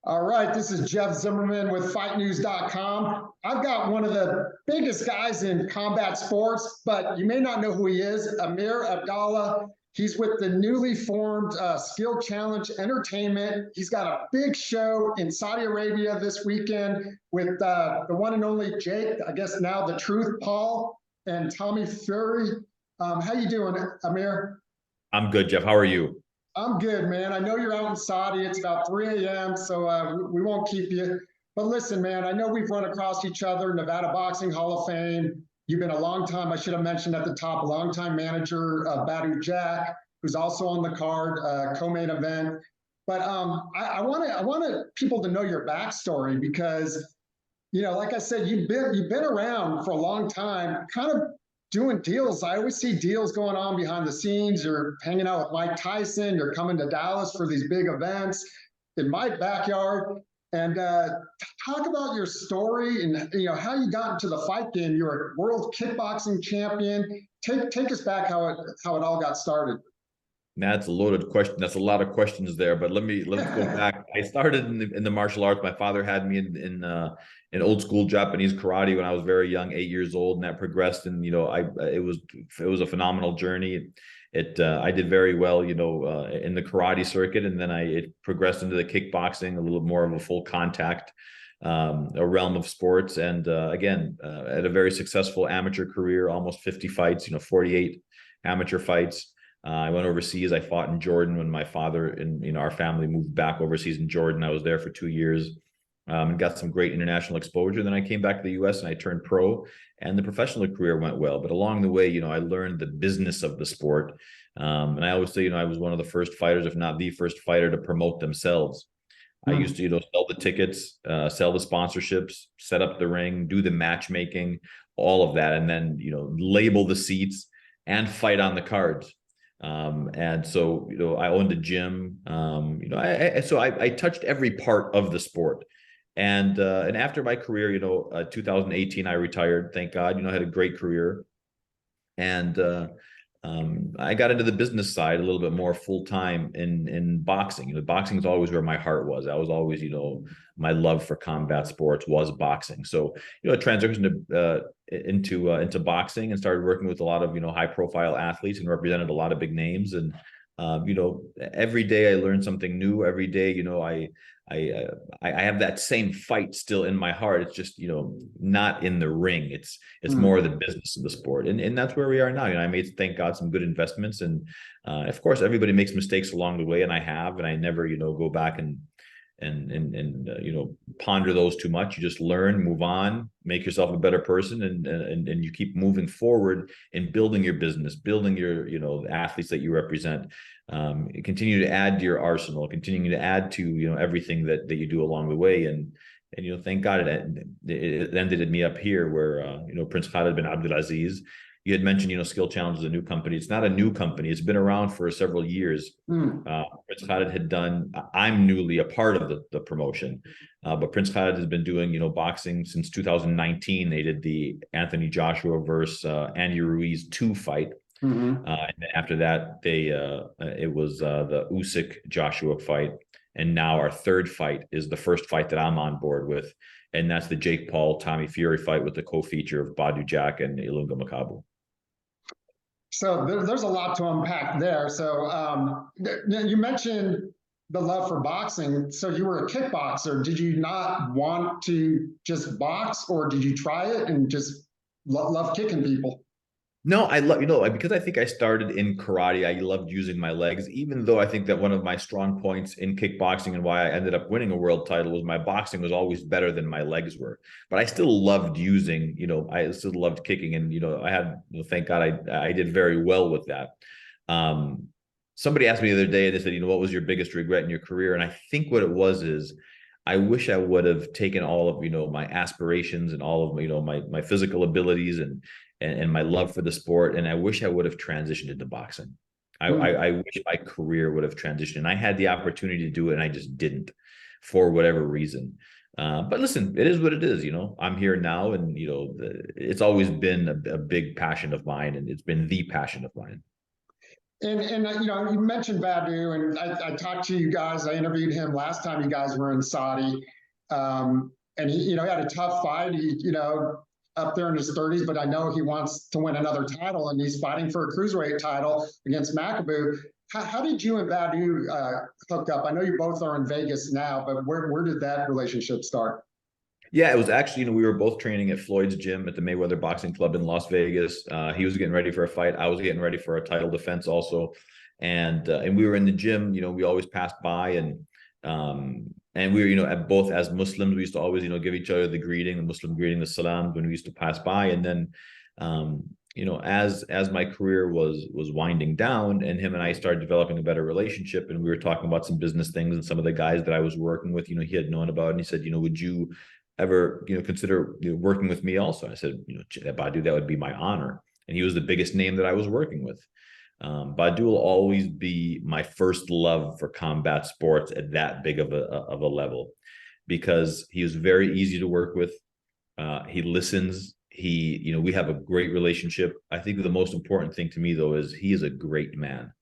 All right, this is Jeff Zimmerman with FightNews.com. I've got one of the biggest guys in combat sports, but you may not know who he is, Amer Abdallah. He's with the newly formed Skill Challenge Entertainment. He's got a big show in Saudi Arabia this weekend with the one and only Jake, I guess now the Truth, Paul, and Tommy Fury. How you doing, Amer? I'm good, Jeff. How are you? I'm good, man. I know you're out in Saudi. It's about 3 a.m., so we won't keep you. But listen, man, I know we've run across each other, Nevada Boxing Hall of Fame. You've been a long time, I should have mentioned at the top, longtime manager of Badou Jack, who's also on the card, co-main event. But I want people to know your backstory because, like I said, you've been around for a long time, kind of doing deals. I always see deals going on behind the scenes. You're hanging out with Mike Tyson. You're coming to Dallas for these big events in my backyard. And talk about your story and how you got into the fight game. You're a world kickboxing champion. Take us back how it all got started. That's a loaded question. That's a lot of questions there, but let's go back. I started in the martial arts. My father had me in old school Japanese karate when I was very young, 8 years old, and that progressed. And it was a phenomenal journey. I did very well, in the karate circuit, and then it progressed into the kickboxing, a little more of a full contact, a realm of sports, and again, had a very successful amateur career, almost 50 fights, 48 amateur fights. I went overseas. I fought in Jordan when my father and our family moved back overseas in Jordan. I was there for 2 years and got some great international exposure. Then I came back to the U.S. and I turned pro, and the professional career went well. But along the way, I learned the business of the sport. And I always say, I was one of the first fighters, if not the first fighter, to promote themselves. I used to, sell the tickets, sell the sponsorships, set up the ring, do the matchmaking, all of that, and then label the seats and fight on the cards. And so, I owned a gym, I touched every part of the sport. And after my career, 2018, I retired, thank God, I had a great career. And, I got into the business side a little bit more full time in boxing. Boxing is always where my heart was. I was always, my love for combat sports was boxing. So, I transitioned into boxing and started working with a lot of, high profile athletes and represented a lot of big names. And, every day I learned something new. Every day, I have that same fight still in my heart. It's just, not in the ring. It's more the business of the sport. And that's where we are now. I made, thank God, some good investments. And of course, everybody makes mistakes along the way. And I never, go back and ponder those too much. You just learn, move on, make yourself a better person, and you keep moving forward in building your business, building your the athletes that you represent. Continue to add to your arsenal, continuing to add to everything that you do along the way. And thank God it ended me up here where Prince Khalid bin Abdulaziz. You had mentioned, Skill Challenge is a new company. It's not a new company. It's been around for several years. Prince Khalid had done, I'm newly a part of the promotion, but Prince Khalid has been doing, boxing since 2019. They did the Anthony Joshua versus Andy Ruiz II fight. And then after that, it was the Usyk Joshua fight. And now our third fight is the first fight that I'm on board with. And that's the Jake Paul, Tommy Fury fight with the co-feature of Badou Jack and Illunga Makabu. So there's a lot to unpack there. So you mentioned the love for boxing. So you were a kickboxer. Did you not want to just box, or did you try it and just love kicking people? No, I love, because I think I started in karate, I loved using my legs, even though I think that one of my strong points in kickboxing and why I ended up winning a world title was my boxing was always better than my legs were. But I still loved using, I still loved kicking. And, I had, thank God I did very well with that. Somebody asked me the other day, they said, what was your biggest regret in your career? And I think what it was is, I wish I would have taken all of, my aspirations and all of, my physical abilities and my love for the sport. And I wish I would have transitioned into boxing. I wish my career would have transitioned. And I had the opportunity to do it and I just didn't for whatever reason. But listen, it is what it is. I'm here now and, it's always been a big passion of mine, and it's been the passion of mine. You mentioned Badou, and I talked to you guys. I interviewed him last time you guys were in Saudi, and he had a tough fight. Up there in his 30s, but I know he wants to win another title, and he's fighting for a cruiserweight title against Makabu. How did you and Badou hook up? I know you both are in Vegas now, but where did that relationship start? Yeah, it was actually, we were both training at Floyd's gym at the Mayweather Boxing Club in Las Vegas. He was getting ready for a fight. I was getting ready for a title defense also. And we were in the gym, we always passed by, and we were, both as Muslims, we used to always, give each other the greeting, the Muslim greeting, the salam, when we used to pass by. And then, as my career was winding down, and him and I started developing a better relationship, and we were talking about some business things, and some of the guys that I was working with, he had known about, and he said, would you ever, consider working with me also? I said, Badou, that would be my honor. And he was the biggest name that I was working with. Badou will always be my first love for combat sports at that big of a level, because he was very easy to work with. He listens. We have a great relationship. I think the most important thing to me, though, is he is a great man.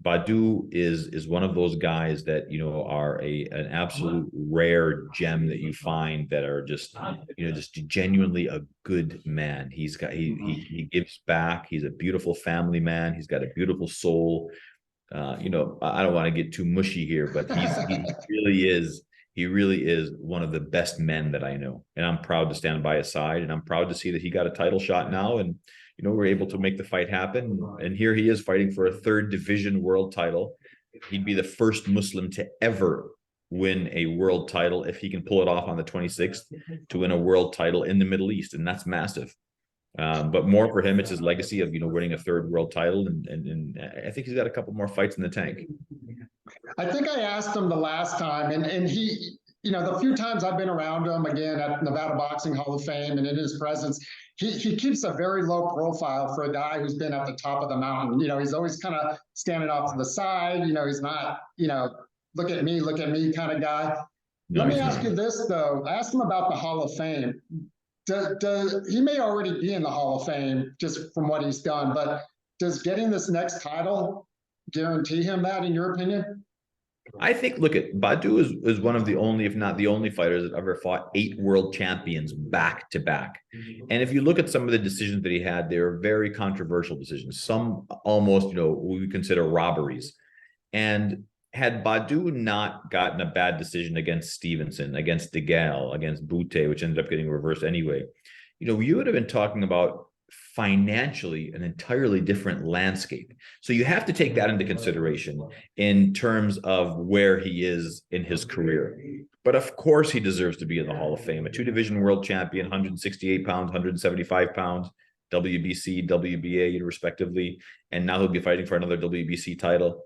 Badou is one of those guys that are an absolute rare gem that you find, that are just genuinely a good man. He gives back. He's a beautiful family man. He's got a beautiful soul. I don't want to get too mushy here, but he really is one of the best men that I know, and I'm proud to stand by his side, and I'm proud to see that he got a title shot now, and we're able to make the fight happen. And here he is fighting for a 3rd division world title. He'd be the first Muslim to ever win a world title, if he can pull it off on the 26th, to win a world title in the Middle East. And that's massive. But more for him, it's his legacy of, winning a 3rd world title. And I think he's got a couple more fights in the tank. I think I asked him the last time, and he, the few times I've been around him, again, at Nevada Boxing Hall of Fame and in his presence, he keeps a very low profile for a guy who's been at the top of the mountain. He's always kind of standing off to the side. He's not, look at me kind of guy. Let me ask you this, though. Ask him about the Hall of Fame. He may already be in the Hall of Fame just from what he's done, but does getting this next title guarantee him that, in your opinion? I think, look, at Badou is one of the only, if not the only, fighters that ever fought 8 world champions back to back. And if you look at some of the decisions that he had, they were very controversial decisions. Some almost, we consider robberies. And had Badou not gotten a bad decision against Stevenson, against DeGale, against Bute, which ended up getting reversed anyway, you would have been talking about financially an entirely different landscape. So you have to take that into consideration in terms of where he is in his career. But of course he deserves to be in the Hall of Fame. A 2-division world champion, 168 pounds, 175 pounds, WBC, WBA respectively, and now he'll be fighting for another WBC title.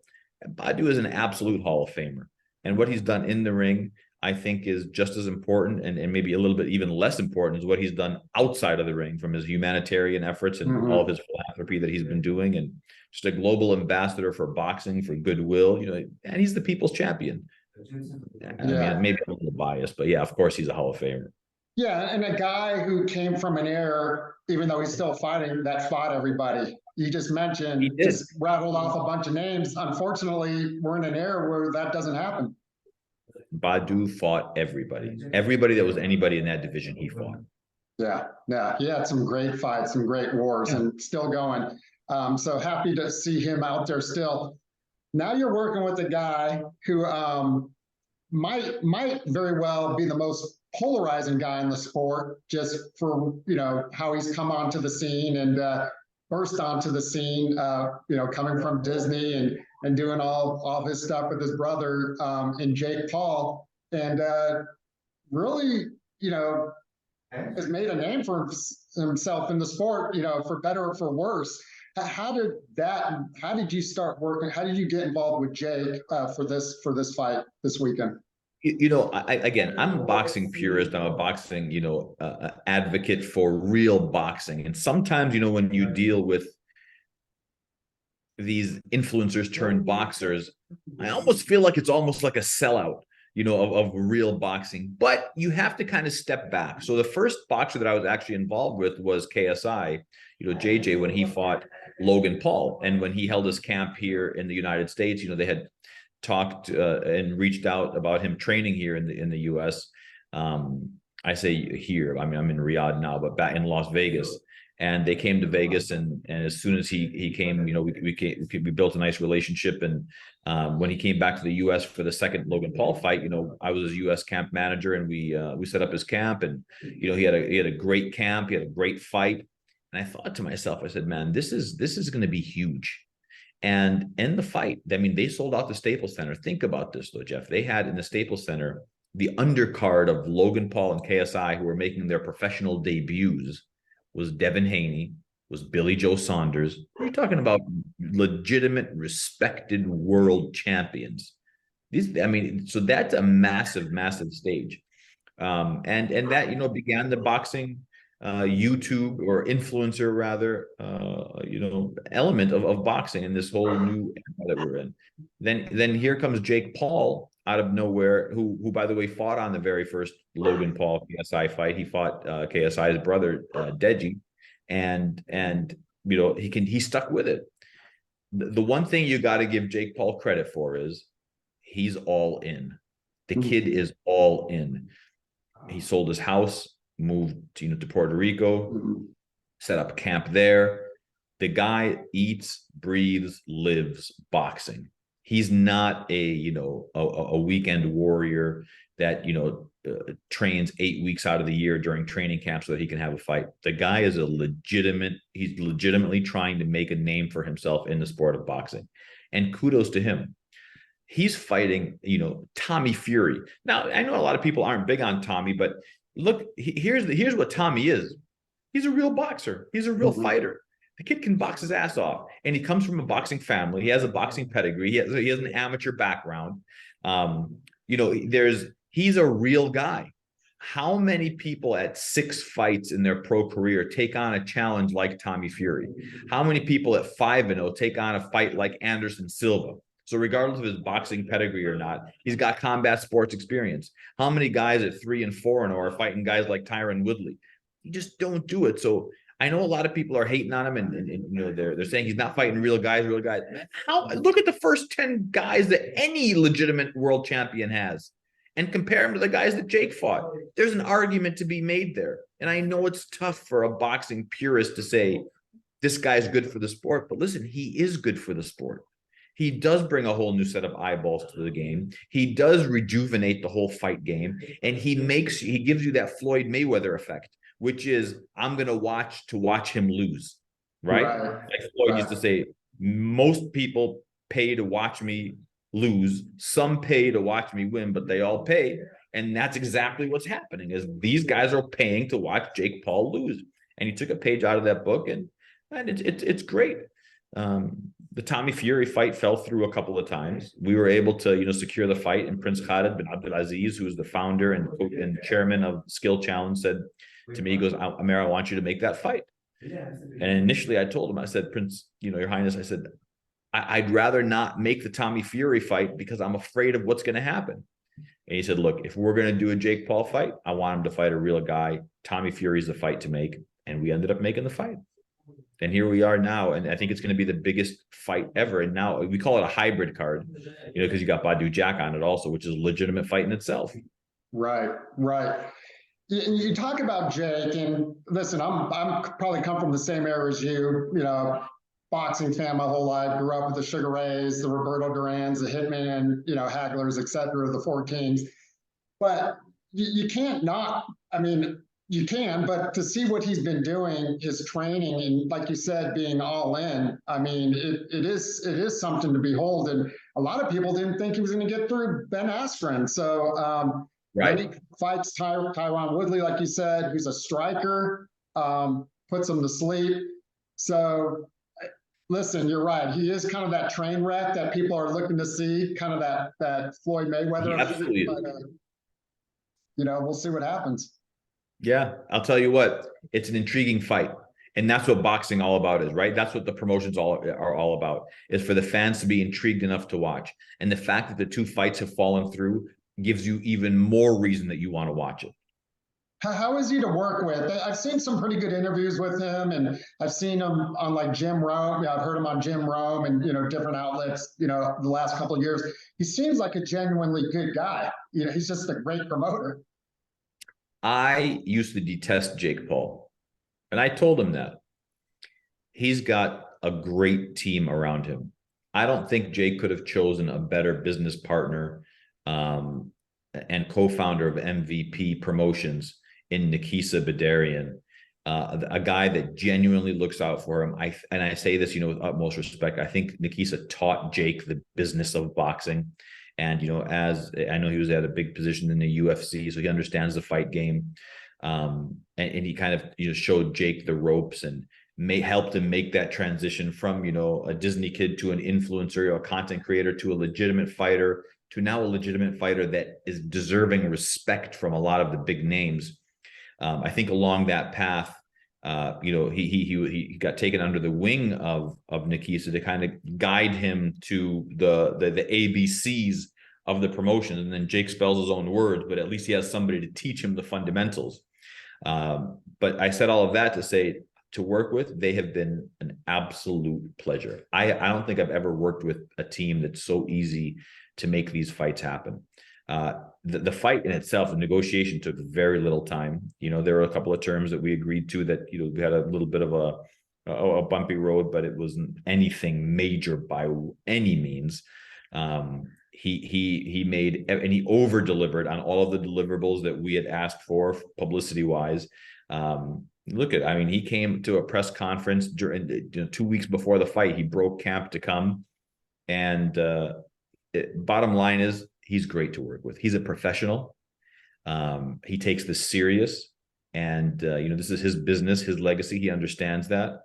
Badou is an absolute Hall of Famer. And what he's done in the ring, I think, is just as important, and maybe a little bit even less important, is what he's done outside of the ring, from his humanitarian efforts and all of his philanthropy that he's been doing, and just a global ambassador for boxing, for goodwill, and he's the people's champion. I mean, maybe a little biased, but yeah, of course he's a Hall of Famer. Yeah, and a guy who came from an era, even though he's still fighting, that fought everybody. You just mentioned, just rattled off a bunch of names. Unfortunately, we're in an era where that doesn't happen. Badou fought everybody. Everybody that was anybody in that division, he fought. Yeah, he had some great fights, some great wars, and still going. So happy to see him out there still. Now you're working with a guy who might very well be the most polarizing guy in the sport, just for how he's come onto the scene and burst onto the scene. Coming from Disney and doing all his stuff with his brother and Jake Paul, and really, has made a name for himself in the sport, for better or for worse. How did you start working? How did you get involved with Jake for this fight this weekend? I'm a boxing purist. I'm a boxing, advocate for real boxing. And sometimes, when you deal with these influencers turned boxers, I almost feel like it's almost like a sellout. of real boxing. But you have to kind of step back. So the first boxer that I was actually involved with was KSI, JJ, when he fought Logan Paul. And when he held his camp here in the United States, they had talked and reached out about him training here in the US. I say here, I mean, I'm in Riyadh now, but back in Las Vegas. And they came to Vegas, and as soon as he came, we built a nice relationship. And when he came back to the U.S. for the second Logan Paul fight, I was his U.S. camp manager, and we set up his camp. And he had a great camp, he had a great fight. And I thought to myself, I said, man, this is going to be huge. And in the fight, I mean, they sold out the Staples Center. Think about this, though, Jeff. They had in the Staples Center the undercard of Logan Paul and KSI, who were making their professional debuts. Was Devin Haney, was Billy Joe Saunders. You're talking about legitimate, respected world champions. So that's a massive, massive stage. And that, began the boxing YouTube or influencer rather, element of boxing in this whole new era that we're in. Then here comes Jake Paul out of nowhere, who by the way fought on the very first Logan Paul KSI fight. He fought KSI's brother Deji, and he stuck with it. The one thing you got to give Jake Paul credit for is he's all in. The kid is all in. He sold his house, moved to Puerto Rico, set up camp there. The guy eats, breathes, lives boxing. He's not a weekend warrior that trains 8 weeks out of the year during training camp so that he can have a fight. The guy is he's legitimately trying to make a name for himself in the sport of boxing. And kudos to him. He's fighting, Tommy Fury. Now, I know a lot of people aren't big on Tommy, but look, here's what Tommy is. He's a real boxer. He's a real fighter. The kid can box his ass off, and he comes from a boxing family. He has a boxing pedigree. He has an amateur background. He's a real guy. How many people at 6 fights in their pro career take on a challenge like Tommy Fury? How many people at 5-0 take on a fight like Anderson Silva? So regardless of his boxing pedigree or not, he's got combat sports experience. How many guys at 3 and 4-0 are fighting guys like Tyron Woodley? You just don't do it. So I know a lot of people are hating on him, and they're saying he's not fighting real guys. Look at the first 10 guys that any legitimate world champion has, and compare him to the guys that Jake fought. There's an argument to be made there. And I know it's tough for a boxing purist to say this guy's good for the sport, but listen, he is good for the sport. He does bring a whole new set of eyeballs to the game. He does rejuvenate the whole fight game, and he gives you that Floyd Mayweather effect, which is I'm going to watch him lose, right? Like Floyd used to say, most people pay to watch me lose. Some pay to watch me win, but they all pay. And that's exactly what's happening is these guys are paying to watch Jake Paul lose. And he took a page out of that book, and it's great. The Tommy Fury fight fell through a couple of times. We were able to, secure the fight, and Prince Khalid bin Abdulaziz, who is the founder and chairman of Skill Challenge, said to me, he goes, Amer, I want you to make that fight. And initially I told him, I said, Prince, Your Highness, I said, I'd rather not make the Tommy Fury fight because I'm afraid of what's going to happen. And he said, look, if we're going to do a Jake Paul fight, I want him to fight a real guy. Tommy Fury's the fight to make. And we ended up making the fight. And here we are now. And I think it's going to be the biggest fight ever. And now we call it a hybrid card, because you got Badou Jack on it also, which is a legitimate fight in itself. Right. You talk about Jake, and listen, I'm probably come from the same era as you, boxing fan my whole life, grew up with the Sugar Rays, the Roberto Durans, the Hitman, Hagglers, et cetera, the Four Kings. But you can't not, you can, but to see what he's been doing, his training, and like you said, being all in, it is something to behold. And a lot of people didn't think he was going to get through Ben Askren. So, right. Then he fights Tyron Woodley, like you said, who's a striker, puts him to sleep. So, listen, you're right. He is kind of that train wreck that people are looking to see, kind of that Floyd Mayweather. Absolutely. But, we'll see what happens. Yeah, I'll tell you what, it's an intriguing fight. And that's what boxing all about is, right? That's what the promotions are all about, is for the fans to be intrigued enough to watch. And the fact that the 2 fights have fallen through gives you even more reason that you want to watch it. How is he to work with? I've seen some pretty good interviews with him, and I've seen him on like Jim Rome. Yeah, I've heard him on Jim Rome and different outlets. The last couple of years, he seems like a genuinely good guy. He's just a great promoter. I used to detest Jake Paul, and I told him that. He's got a great team around him. I don't think Jake could have chosen a better business partner and co-founder of MVP Promotions in Nikisa Bedarian, a guy that genuinely looks out for him. I say this, with utmost respect. I think Nikisa taught Jake the business of boxing. And, as I know, he was at a big position in the UFC, so he understands the fight game. And he kind of, showed Jake the ropes and helped him make that transition from, a Disney kid to an influencer, a content creator, to a legitimate fighter, to now a legitimate fighter that is deserving respect from a lot of the big names. I think along that path, he got taken under the wing of Nikisa to kind of guide him to the ABCs of the promotion. And then Jake spells his own words, but at least he has somebody to teach him the fundamentals. But I said all of that to say, to work with, they have been an absolute pleasure. I don't think I've ever worked with a team that's so easy to make these fights happen. The fight in itself, the negotiation took very little time. There were a couple of terms that we agreed to that, we had a little bit of a bumpy road, but it wasn't anything major by any means. He made, and he over delivered on all of the deliverables that we had asked for publicity wise. He came to a press conference during 2 weeks before the fight. He broke camp to come, and bottom line is, he's great to work with. He's a professional. He takes this serious, and this is his business, his legacy. He understands that.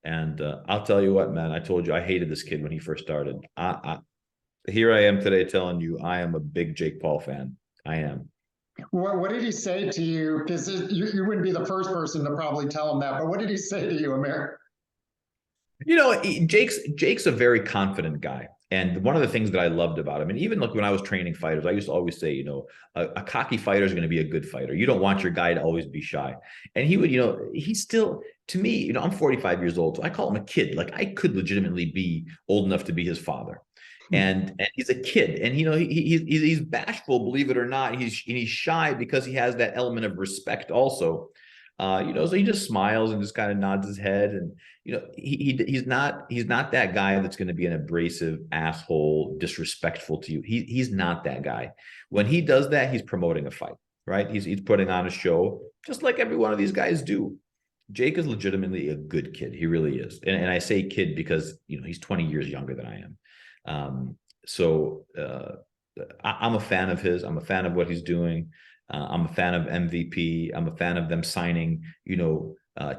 And I'll tell you what, man, I told you I hated this kid when he first started. Here I am today telling you I am a big Jake Paul fan. I am. What did he say to you? Because you wouldn't be the first person to probably tell him that, but what did he say to you, Amer? Jake's a very confident guy. And one of the things that I loved about him, and even when I was training fighters, I used to always say, a cocky fighter is going to be a good fighter. You don't want your guy to always be shy. And he would, he's still, to me, I'm 45 years old, so I call him a kid. Like, I could legitimately be old enough to be his father. And he's a kid, and he's bashful, believe it or not. He's shy because he has that element of respect also. So he just smiles and just kind of nods his head, and he's not that guy that's going to be an abrasive asshole, disrespectful to you. He's not that guy. When he does that, he's promoting a fight, right? He's putting on a show, just like every one of these guys do. Jake is legitimately a good kid. He really is, and I say kid because he's 20 years younger than I am. I'm a fan of his. I'm a fan of what he's doing. I'm a fan of MVP. I'm a fan of them signing,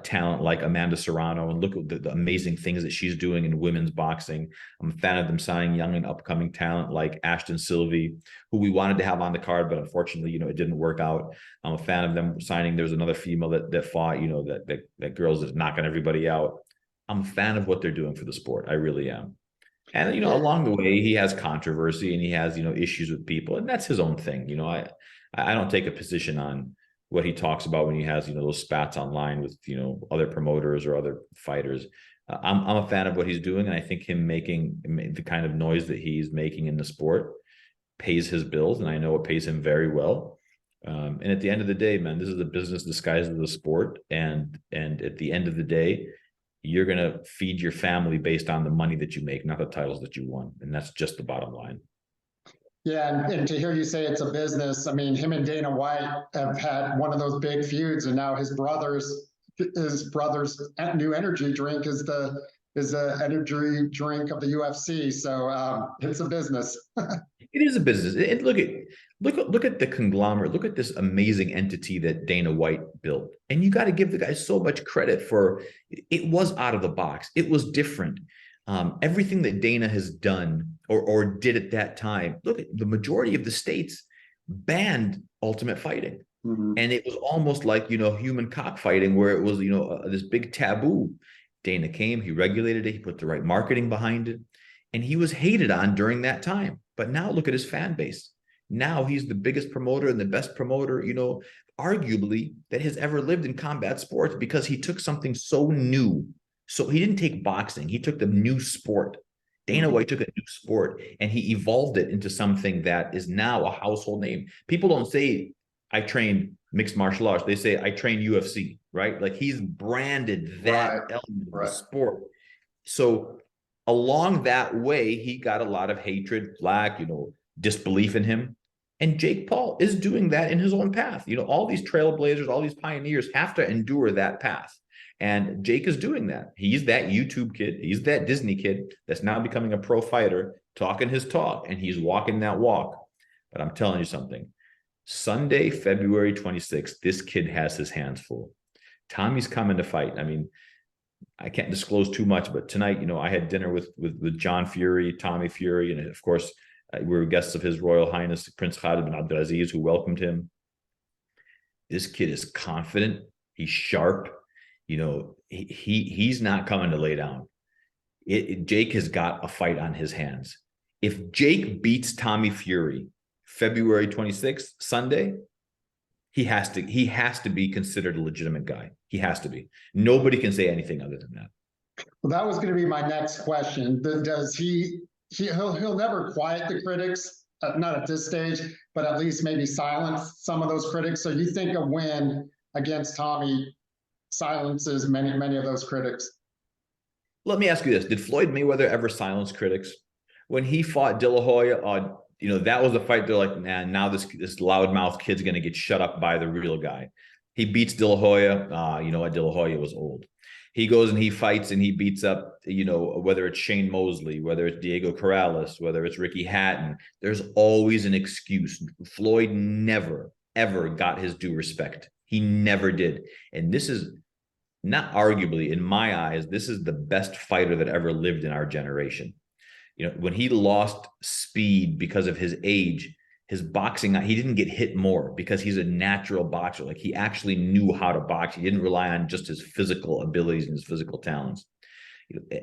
talent like Amanda Serrano, and look at the amazing things that she's doing in women's boxing. I'm a fan of them signing young and upcoming talent like Ashton Sylvie, who we wanted to have on the card, but unfortunately, it didn't work out. I'm a fan of them signing. There's another female that fought, that girl's just knocking everybody out. I'm a fan of what they're doing for the sport. I really am. And, along the way, he has controversy and he has, issues with people, and that's his own thing. I don't take a position on what he talks about when he has, those spats online with, other promoters or other fighters. I'm a fan of what he's doing. And I think him making the kind of noise that he's making in the sport pays his bills. And I know it pays him very well. And at the end of the day, man, this is a business disguised as a sport. And at the end of the day, you're going to feed your family based on the money that you make, not the titles that you won. And that's just the bottom line. Yeah, and to hear you say it's a business, I mean, him and Dana White have had one of those big feuds, and now his brother's new energy drink is the energy drink of the UFC. So it's a business. It is a business. And look at the conglomerate. Look at this amazing entity that Dana White built. And you got to give the guy so much credit for it. Was out of the box. It was different. Everything that Dana has done or did at that time. Look, the majority of the states banned ultimate fighting. Mm-hmm. And it was almost like, human cockfighting, where it was, this big taboo. Dana came, he regulated it, he put the right marketing behind it, and he was hated on during that time. But now look at his fan base. Now he's the biggest promoter and the best promoter, arguably, that has ever lived in combat sports, because he took something so new. So he didn't take boxing, he took the new sport. Dana White took a new sport and he evolved it into something that is now a household name. People don't say, I trained mixed martial arts. They say, I train UFC, right? Like, he's branded that element of the sport. So along that way, he got a lot of hatred, flack, disbelief in him. And Jake Paul is doing that in his own path. All these trailblazers, all these pioneers have to endure that path. And Jake is doing that. He's that YouTube kid. He's that Disney kid that's now becoming a pro fighter, talking his talk, and he's walking that walk. But I'm telling you something. Sunday, February 26th, this kid has his hands full. Tommy's coming to fight. I mean, I can't disclose too much, but tonight, I had dinner with John Fury, Tommy Fury, and of course, we were guests of His Royal Highness, Prince Khalid bin Abdulaziz, who welcomed him. This kid is confident. He's sharp. He's not coming to lay down. Jake has got a fight on his hands. If Jake beats Tommy Fury February 26th, Sunday, he has to be considered a legitimate guy. He has to be. Nobody can say anything other than that. Well, that was going to be my next question. Does he'll never quiet the critics, not at this stage, but at least maybe silence some of those critics. So you think a win against Tommy silences many of those critics? Let me ask you this. Did Floyd Mayweather ever silence critics? When he fought De La Hoya, that was the fight. They're like, man, now this loudmouth kid's going to get shut up by the real guy. He beats De La Hoya. You know what? De La Hoya was old. He goes and he fights and he beats up, whether it's Shane Mosley, whether it's Diego Corrales, whether it's Ricky Hatton. There's always an excuse. Floyd never, ever got his due respect. He never did. And this is not arguably, in my eyes, this is the best fighter that ever lived in our generation. When he lost speed because of his age, his boxing, he didn't get hit more because he's a natural boxer. Like, he actually knew how to box. He didn't rely on just his physical abilities and his physical talents.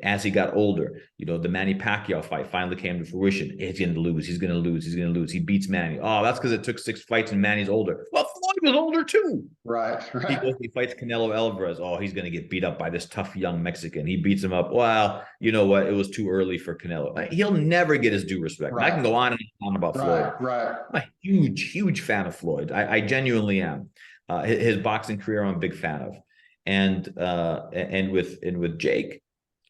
As he got older, the Manny Pacquiao fight finally came to fruition. He's going to lose. He's going to lose. He's going to lose. He beats Manny. Oh, that's because it took 6 fights and Manny's older. Well, Floyd was older too. Right. He goes, he fights Canelo Alvarez. Oh, he's going to get beat up by this tough young Mexican. He beats him up. Well, you know what? It was too early for Canelo. He'll never get his due respect. Right. I can go on and on about Floyd. Right. I'm a huge fan of Floyd. I genuinely am. His boxing career, I'm a big fan of. And with Jake,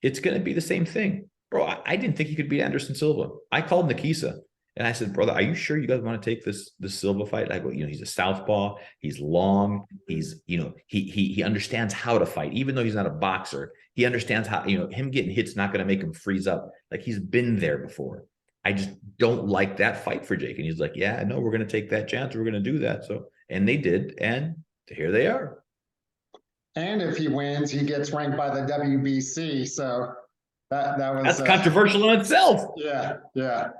it's going to be the same thing. Bro, I didn't think he could beat Anderson Silva. I called Nikisa and I said, brother, are you sure you guys want to take this Silva fight? I go, he's a southpaw. He's long. He's, he understands how to fight. Even though he's not a boxer, he understands how, him getting hit's not going to make him freeze up. Like, he's been there before. I just don't like that fight for Jake. And he's like, yeah, no, we're going to take that chance. We're going to do that. So, and they did. And here they are. And if he wins, he gets ranked by the WBC. So that's controversial in itself. Yeah.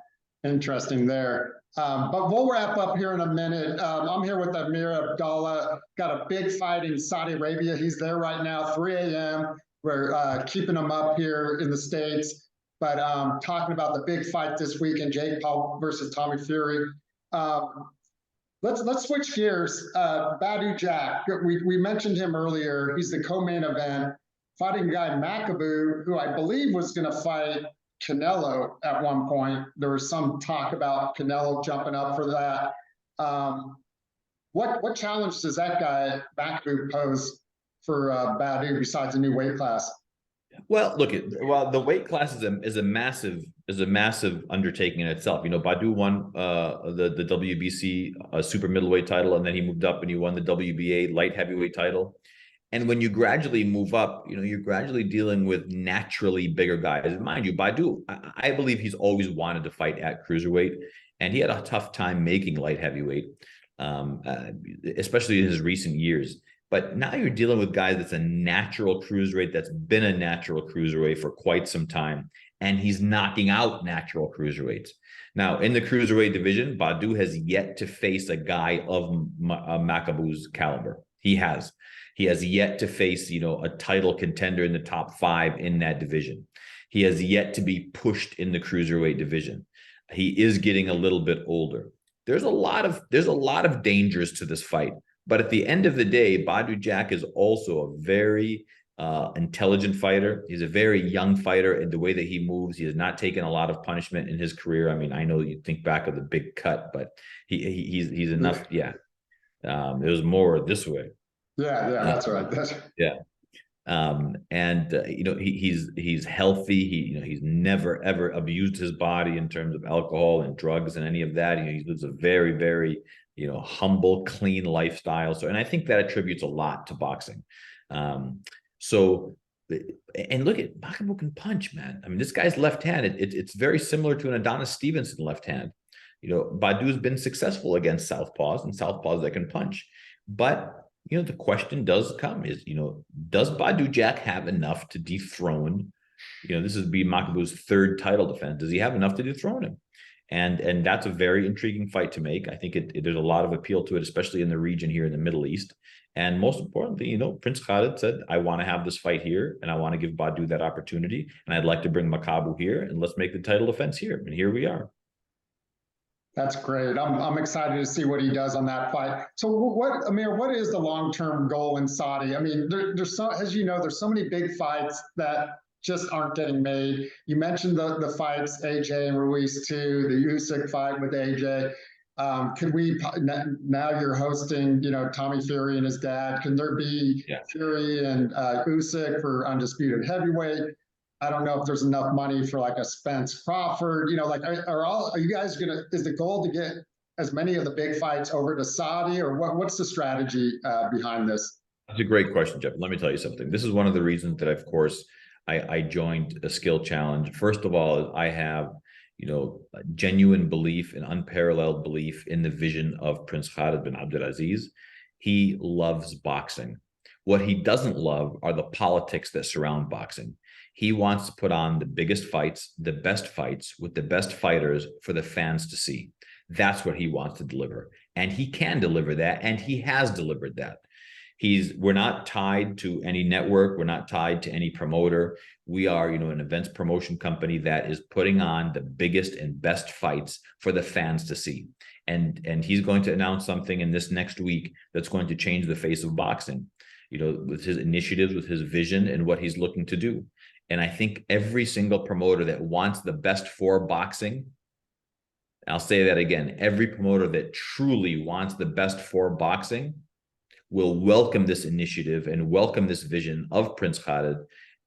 Interesting there. But we'll wrap up here in a minute. I'm here with Amer Abdallah. Got a big fight in Saudi Arabia. He's there right now, 3 a.m. We're keeping him up here in the States. But talking about the big fight this weekend, Jake Paul versus Tommy Fury. Let's switch gears. Badou Jack, we mentioned him earlier. He's the co-main event, fighting guy Makabu, who I believe was going to fight Canelo at one point. There was some talk about Canelo jumping up for that. What challenge does that guy Makabu pose for Badou besides a new weight class? Well, look, the weight class is a massive undertaking in itself. Badou won the WBC super middleweight title, and then he moved up and he won the WBA light heavyweight title. And when you gradually move up, you're gradually dealing with naturally bigger guys. Mind you, Badou, I believe he's always wanted to fight at cruiserweight, and he had a tough time making light heavyweight, especially in his recent years. But now you're dealing with guys that's a natural cruiserweight, that's been a natural cruiserweight for quite some time, and he's knocking out natural cruiserweights. Now, in the cruiserweight division, Badou has yet to face a guy of Makabu's caliber. He has yet to face, a title contender in the top 5 in that division. He has yet to be pushed in the cruiserweight division. He is getting a little bit older. there's a lot of dangers to this fight. But at the end of the day, Badou Jack is also a very intelligent fighter. He's a very young fighter in the way that he moves. He has not taken a lot of punishment in his career. I mean, I know you think back of the big cut, but he's enough. Yeah. It was more this way. Yeah, that's right. Yeah. He's healthy. He's never ever abused his body in terms of alcohol and drugs and any of that. He lives a very, very, humble, clean lifestyle. So, and I think that attributes a lot to boxing. And look at Makabu can punch, man. I mean, this guy's left hand, it's very similar to an Adonis Stevenson left hand. Badou's been successful against southpaws and southpaws that can punch. But, the question does come is, does Badou Jack have enough to dethrone, this is Makabu's third title defense. Does he have enough to dethrone him? And that's a very intriguing fight to make. I think there's a lot of appeal to it, especially in the region here in the Middle East. And most importantly, Prince Khalid said, I want to have this fight here and I want to give Badou that opportunity. And I'd like to bring Makabu here and let's make the title defense here. And here we are. That's great. I'm excited to see what he does on that fight. So Amer, what is the long-term goal in Saudi? I mean, there's so, as you know, there's so many big fights that just aren't getting made. You mentioned the fights, AJ and Ruiz II, the Usyk fight with AJ. Could we, now you're hosting, Tommy Fury and his dad, can there be Fury and Usyk for undisputed heavyweight? I don't know if there's enough money for like a Spence Crawford, are you guys is the goal to get as many of the big fights over to Saudi, or what's the strategy behind this? That's a great question, Jeff. Let me tell you something. This is one of the reasons that, of course, I joined a skill challenge. First of all, I have, genuine belief and unparalleled belief in the vision of Prince Khalid bin Abdulaziz. He loves boxing. What he doesn't love are the politics that surround boxing. He wants to put on the biggest fights, the best fights with the best fighters for the fans to see. That's what he wants to deliver. And he can deliver that. And he has delivered that. We're not tied to any network. We're not tied to any promoter. We are, an events promotion company that is putting on the biggest and best fights for the fans to see. And he's going to announce something in this next week that's going to change the face of boxing, with his initiatives, with his vision and what he's looking to do. And I think every single promoter that wants the best for boxing, I'll say that again, every promoter that truly wants the best for boxing will welcome this initiative and welcome this vision of Prince Khalid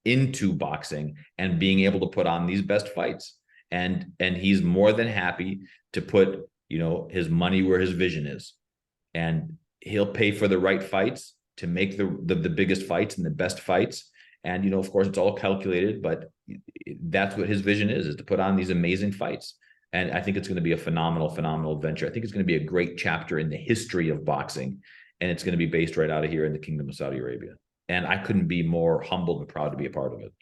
into boxing and being able to put on these best fights. And he's more than happy to put, his money where his vision is. And he'll pay for the right fights to make the biggest fights and the best fights. And, of course, it's all calculated, but that's what his vision is to put on these amazing fights. And I think it's going to be a phenomenal, phenomenal adventure. I think it's going to be a great chapter in the history of boxing. And it's going to be based right out of here in the Kingdom of Saudi Arabia. And I couldn't be more humbled and proud to be a part of it.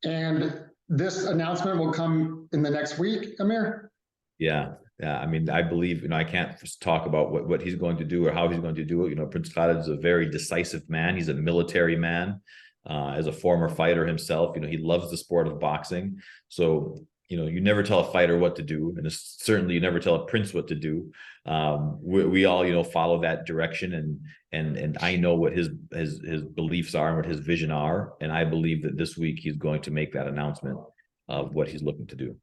And this announcement will come in the next week, Amer? Yeah. I mean, I believe, I can't talk about what he's going to do or how he's going to do it. Prince Khalid is a very decisive man. He's a military man. As a former fighter himself, he loves the sport of boxing. So, you never tell a fighter what to do, and certainly you never tell a prince what to do. We all, follow that direction, and I know what his beliefs are and what his vision are, and I believe that this week he's going to make that announcement of what he's looking to do.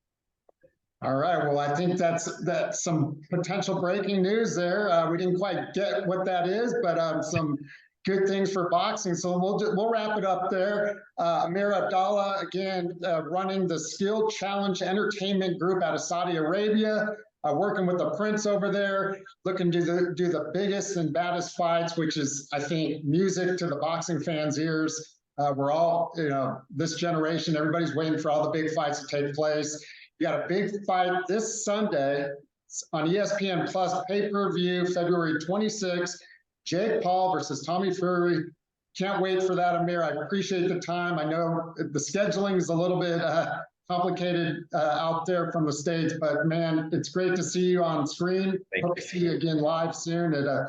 All right. Well, I think that's some potential breaking news there. We didn't quite get what that is, but some good things for boxing. So we'll wrap it up there. Amer Abdallah, again, running the Skill Challenge Entertainment Group out of Saudi Arabia, working with the Prince over there, looking to do the biggest and baddest fights, which is, I think, music to the boxing fans' ears. We're all, this generation, everybody's waiting for all the big fights to take place. You got a big fight this Sunday on ESPN Plus pay-per-view, February 26th. Jake Paul versus Tommy Fury. Can't wait for that, Amer. I appreciate the time. I know the scheduling is a little bit complicated out there from the States, but man, it's great to see you on screen. Hope to see you again live soon. And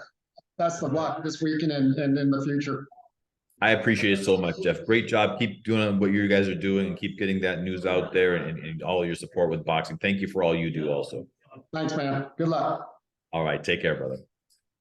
best of luck this weekend and in the future. I appreciate it so much, Jeff. Great job. Keep doing what you guys are doing and keep getting that news out there and all your support with boxing. Thank you for all you do also. Thanks, man. Good luck. All right. Take care, brother.